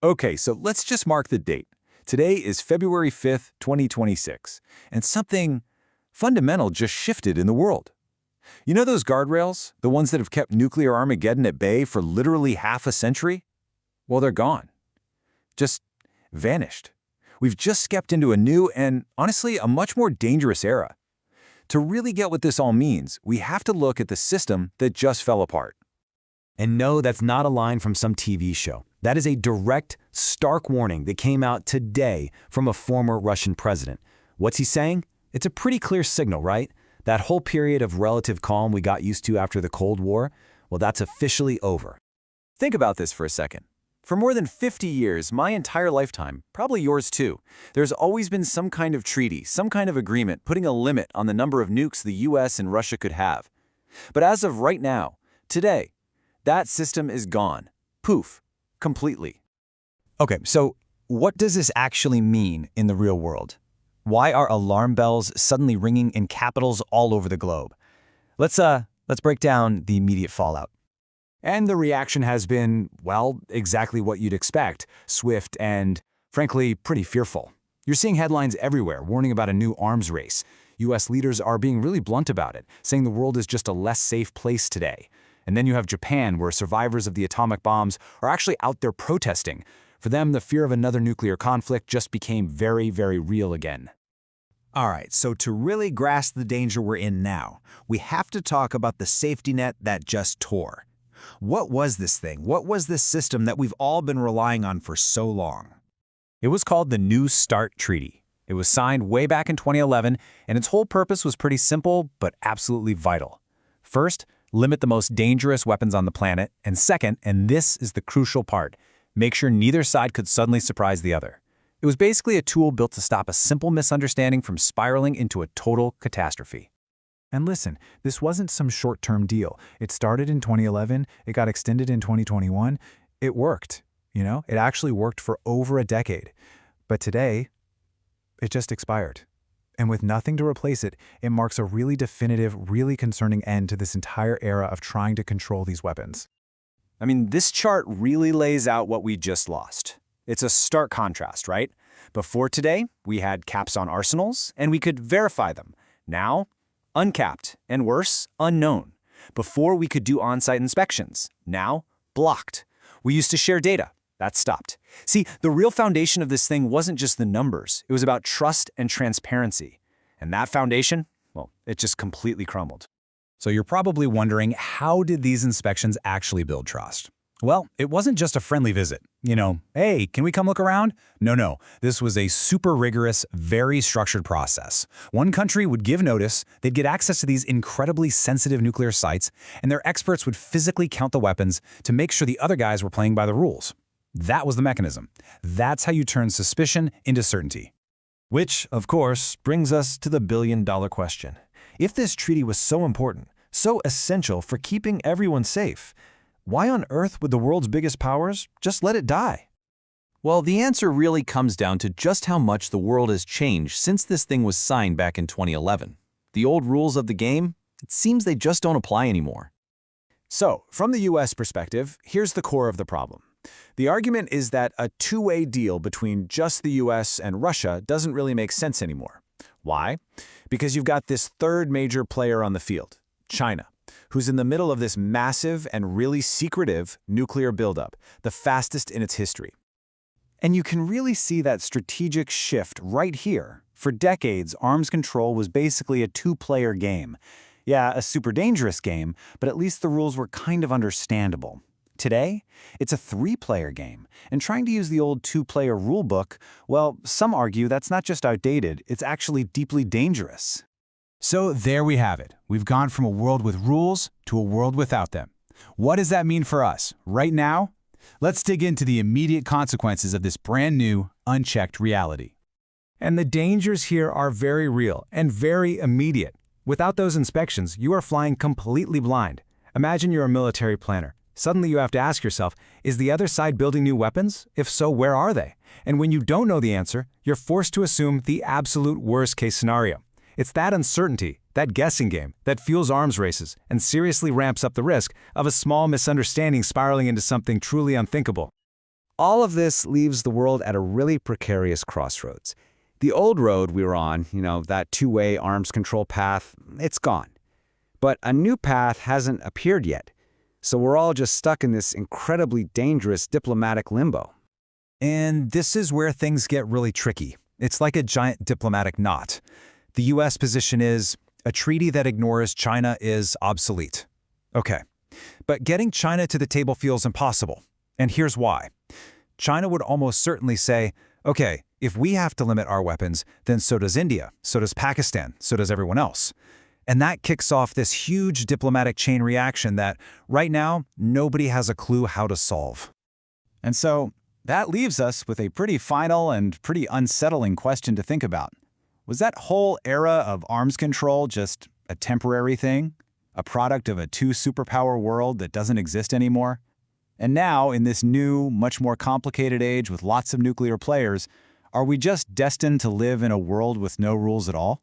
Okay, so let's just mark the date. Today is February 5th, 2026, and something fundamental just shifted in the world. You know those guardrails? The ones that have kept nuclear Armageddon at bay for literally half a century? Well, they're gone. Just vanished. We've just stepped into a new and, honestly, a much more dangerous era. To really get what this all means, we have to look at the system that just fell apart. And no, that's not a line from some TV show. That is a direct, stark warning that came out today from a former Russian president. What's he saying? It's a pretty clear signal, right? That whole period of relative calm we got used to after the Cold War, well, that's officially over. Think about this for a second. For more than 50 years, my entire lifetime, probably yours too, there's always been some kind of treaty, some kind of agreement putting a limit on the number of nukes the US and Russia could have. But as of right now, today, that system is gone. Poof. Completely. Okay, so what does this actually mean in the real world? Why are alarm bells suddenly ringing in capitals all over the globe? Let's break down the immediate fallout. And the reaction has been, well, exactly what you'd expect, swift and, frankly, pretty fearful. You're seeing headlines everywhere warning about a new arms race. US leaders are being really blunt about it, saying the world is just a less safe place today. And then you have Japan, where survivors of the atomic bombs are actually out there protesting. For them, the fear of another nuclear conflict just became very, very real again. All right, so to really grasp the danger we're in now, we have to talk about the safety net that just tore. What was this thing? What was this system that we've all been relying on for so long? It was called the New START Treaty. It was signed way back in 2011, and its whole purpose was pretty simple, but absolutely vital. First, limit the most dangerous weapons on the planet, and second, and this is the crucial part, make sure neither side could suddenly surprise the other. It was basically a tool built to stop a simple misunderstanding from spiraling into a total catastrophe. And listen, this wasn't some short-term deal. It started in 2011, it got extended in 2021. It worked, It actually worked for over a decade. But today, it just expired. And with nothing to replace it, it marks a really definitive, really concerning end to this entire era of trying to control these weapons. I mean, this chart really lays out what we just lost. It's a stark contrast, right? Before today, we had caps on arsenals, and we could verify them. Now, uncapped, and worse, unknown. Before, we could do on-site inspections. Now, blocked. We used to share data. That stopped. See, the real foundation of this thing wasn't just the numbers. It was about trust and transparency. And that foundation, well, it just completely crumbled. So you're probably wondering, how did these inspections actually build trust? Well, it wasn't just a friendly visit. Hey, can we come look around? No. This was a super rigorous, very structured process. One country would give notice, they'd get access to these incredibly sensitive nuclear sites, and their experts would physically count the weapons to make sure the other guys were playing by the rules. That was the mechanism. That's how you turn suspicion into certainty. Which, of course, brings us to the billion-dollar question. If this treaty was so important, so essential for keeping everyone safe, why on earth would the world's biggest powers just let it die? Well, the answer really comes down to just how much the world has changed since this thing was signed back in 2011. The old rules of the game, it seems they just don't apply anymore. So, from the US perspective, here's the core of the problem. The argument is that a two-way deal between just the US and Russia doesn't really make sense anymore. Why? Because you've got this third major player on the field, China, who's in the middle of this massive and really secretive nuclear buildup, the fastest in its history. And you can really see that strategic shift right here. For decades, arms control was basically a two-player game. Yeah, a super dangerous game, but at least the rules were kind of understandable. Today, it's a three-player game, and trying to use the old two-player rulebook, well, some argue that's not just outdated, it's actually deeply dangerous. So there we have it. We've gone from a world with rules to a world without them. What does that mean for us, right now? Let's dig into the immediate consequences of this brand new, unchecked reality. And the dangers here are very real and very immediate. Without those inspections, you are flying completely blind. Imagine you're a military planner. Suddenly you have to ask yourself, is the other side building new weapons? If so, where are they? And when you don't know the answer, you're forced to assume the absolute worst-case scenario. It's that uncertainty, that guessing game, that fuels arms races and seriously ramps up the risk of a small misunderstanding spiraling into something truly unthinkable. All of this leaves the world at a really precarious crossroads. The old road we were on, that two-way arms control path, it's gone. But a new path hasn't appeared yet. So we're all just stuck in this incredibly dangerous diplomatic limbo. And this is where things get really tricky. It's like a giant diplomatic knot. The U.S. position is, a treaty that ignores China is obsolete. Okay, but getting China to the table feels impossible. And here's why. China would almost certainly say, okay, if we have to limit our weapons, then so does India, so does Pakistan, so does everyone else. And that kicks off this huge diplomatic chain reaction that, right now, nobody has a clue how to solve. And so, that leaves us with a pretty final and pretty unsettling question to think about. Was that whole era of arms control just a temporary thing? A product of a two-superpower world that doesn't exist anymore? And now, in this new, much more complicated age with lots of nuclear players, are we just destined to live in a world with no rules at all?